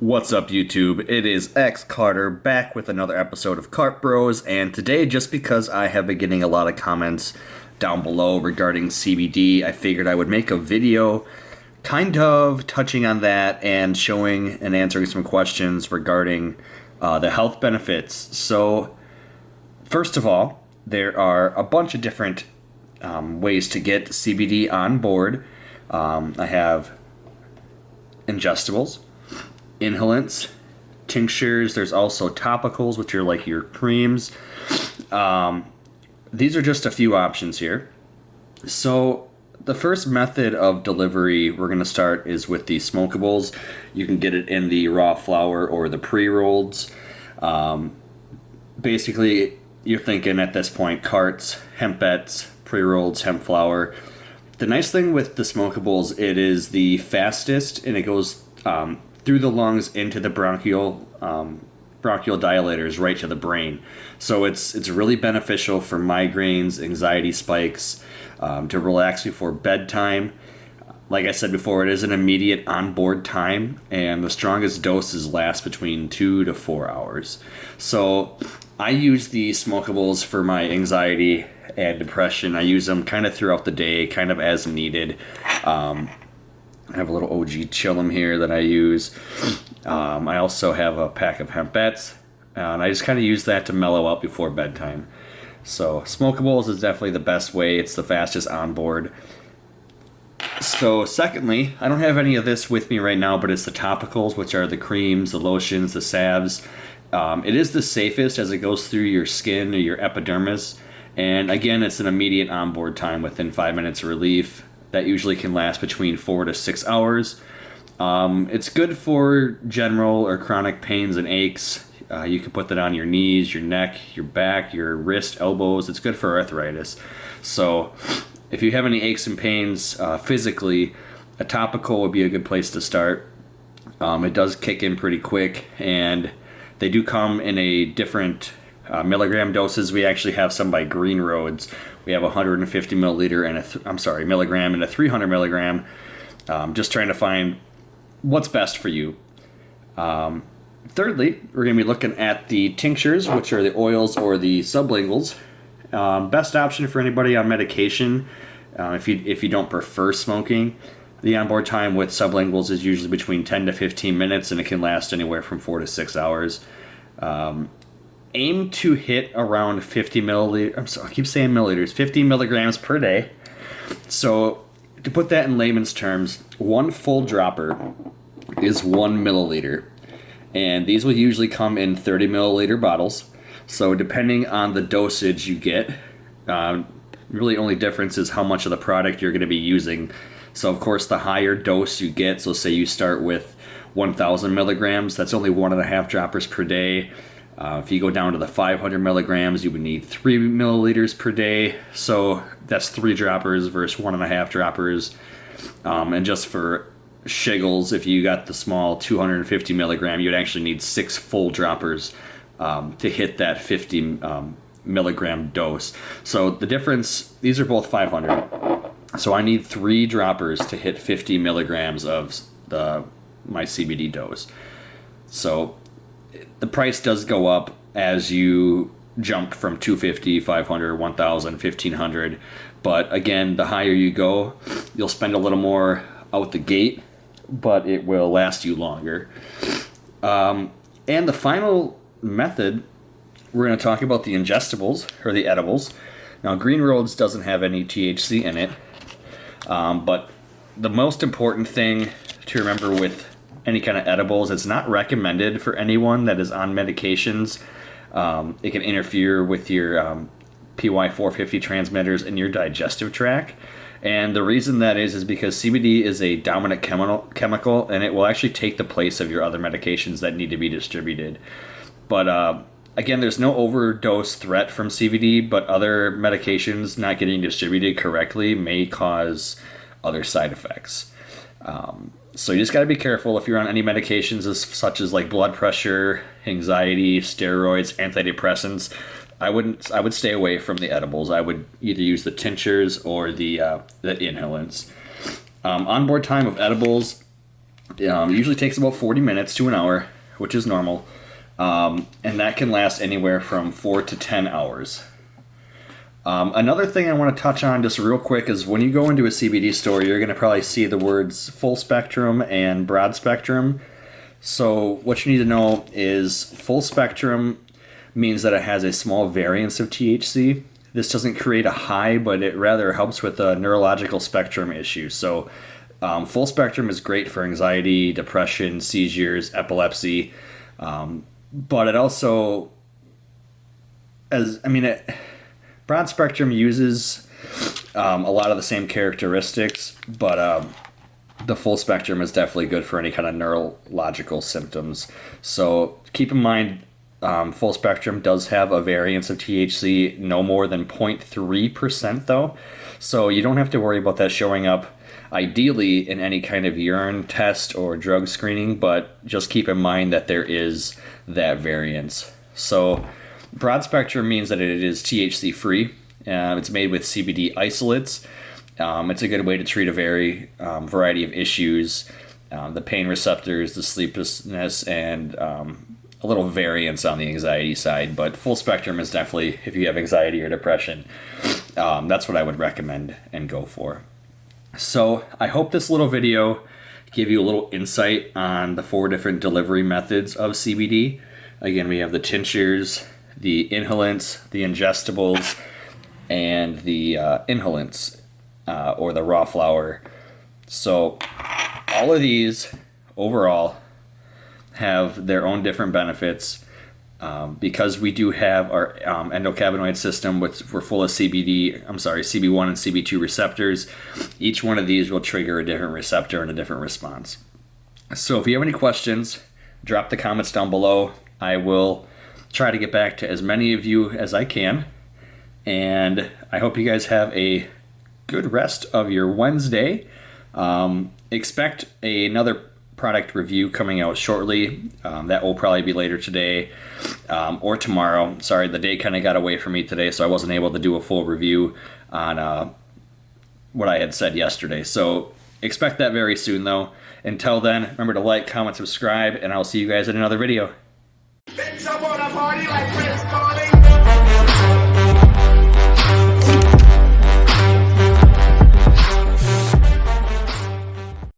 What's up, YouTube? It is X Carter back with another episode of Cart Bros, and today, just because I have been getting a lot of comments down below regarding CBD, I figured I would make a video kind of touching on that and showing and answering some questions regarding the health benefits. So, first of all, there are a bunch of different ways to get CBD on board. I have ingestibles, inhalants, tinctures. There's also topicals, which are like your creams. These are just a few options here. So the first method of delivery we're going to start is with the smokables. You can get it in the raw flower or the pre-rolleds. Basically, you're thinking at this point carts, hempettes, pre-rolls, hemp flower. The nice thing with the smokables, it is the fastest, and it goes through the lungs into the bronchial dilators right to the brain. So it's really beneficial for migraines, anxiety spikes, to relax before bedtime. Like I said before, it is an immediate onboard time, and the strongest doses last between 2 to 4 hours. So I use the smokables for my anxiety and depression. I use them kind of throughout the day, kind of as needed. I have a little OG Chillum here that I use. I also have a pack of hempettes, and I just kind of use that to mellow out before bedtime. So smokables is definitely the best way. It's the fastest on board. So secondly, I don't have any of this with me right now, but it's the topicals, which are the creams, the lotions, the salves. It is the safest as it goes through your skin or your epidermis. And again, it's an immediate onboard time within 5 minutes of relief. That usually can last between 4 to 6 hours. It's good for general or chronic pains and aches. You can put that on your knees, your neck, your back, your wrist, elbows. It's good for arthritis. So if you have any aches and pains physically, a topical would be a good place to start. It does kick in pretty quick, and they do come in a different milligram doses. We actually have some by Green Roads. We have 150 milliliter and milligram and a 300 milligram. Just trying to find what's best for you. Thirdly, we're going to be looking at the tinctures, which are the oils or the sublinguals. Best option for anybody on medication. If you don't prefer smoking, the onboard time with sublinguals is usually between 10 to 15 minutes, and it can last anywhere from 4 to 6 hours. Aim to hit around 50 milliliters. I keep saying milliliters. 50 milligrams per day. So to put that in layman's terms, one full dropper is 1 milliliter, and these will usually come in 30 milliliter bottles. So depending on the dosage you get, really only difference is how much of the product you're going to be using. So of course, the higher dose you get, so say you start with 1,000 milligrams, that's only 1.5 droppers per day. If you go down to the 500 milligrams, you would need 3 milliliters per day. So that's 3 droppers versus 1.5 droppers. And just for shiggles, if you got the small 250 milligram, you'd actually need 6 full droppers to hit that 50 milligram dose. So the difference, these are both 500. So I need 3 droppers to hit 50 milligrams of my CBD dose. So the price does go up as you jump from 250, 500, 1,000, 1,500. But again, the higher you go, you'll spend a little more out the gate, but it will last you longer. And the final method, we're going to talk about the ingestibles, or the edibles. Now, Green Roads doesn't have any THC in it, but the most important thing to remember with any kind of edibles, it's not recommended for anyone that is on medications. It can interfere with your PY450 transmitters in your digestive tract. And the reason that is because CBD is a dominant chemical, and it will actually take the place of your other medications that need to be distributed. But again, there's no overdose threat from CBD, but other medications not getting distributed correctly may cause other side effects. So you just got to be careful if you're on any medications such as like blood pressure, anxiety, steroids, antidepressants. I would stay away from the edibles. I would either use the tinctures or the inhalants. Onboard time of edibles, Usually takes about 40 minutes to an hour, which is normal. And that can last anywhere from 4 to 10 hours. Another thing I want to touch on just real quick is when you go into a CBD store, you're going to probably see the words full spectrum and broad spectrum. So what you need to know is full spectrum means that it has a small variance of THC. This doesn't create a high, but it rather helps with a neurological spectrum issue. So full spectrum is great for anxiety, depression, seizures, epilepsy, but it also, broad spectrum uses a lot of the same characteristics, but the full spectrum is definitely good for any kind of neurological symptoms. So keep in mind, full spectrum does have a variance of THC no more than 0.3% though. So you don't have to worry about that showing up ideally in any kind of urine test or drug screening, but just keep in mind that there is that variance. So broad spectrum means that it is THC free. It's made with CBD isolates. It's a good way to treat a variety of issues, the pain receptors, the sleeplessness, and a little variance on the anxiety side. But full spectrum is definitely, if you have anxiety or depression, that's what I would recommend and go for. So I hope this little video gave you a little insight on the 4 different delivery methods of CBD. Again, we have the tinctures, the inhalants, the ingestibles, and the inhalants, or the raw flower. So all of these overall have their own different benefits. Because we do have our endocannabinoid system, which we're full of CB1 and CB2 receptors. Each one of these will trigger a different receptor and a different response. So if you have any questions, drop the comments down below. I will try to get back to as many of you as I can. And I hope you guys have a good rest of your Wednesday. Expect another product review coming out shortly. That will probably be later today or tomorrow. Sorry, the day kind of got away from me today, so I wasn't able to do a full review on what I had said yesterday. So expect that very soon, though. Until then, remember to like, comment, subscribe, and I'll see you guys in another video. Bitch, I wanna party like Chris Paul.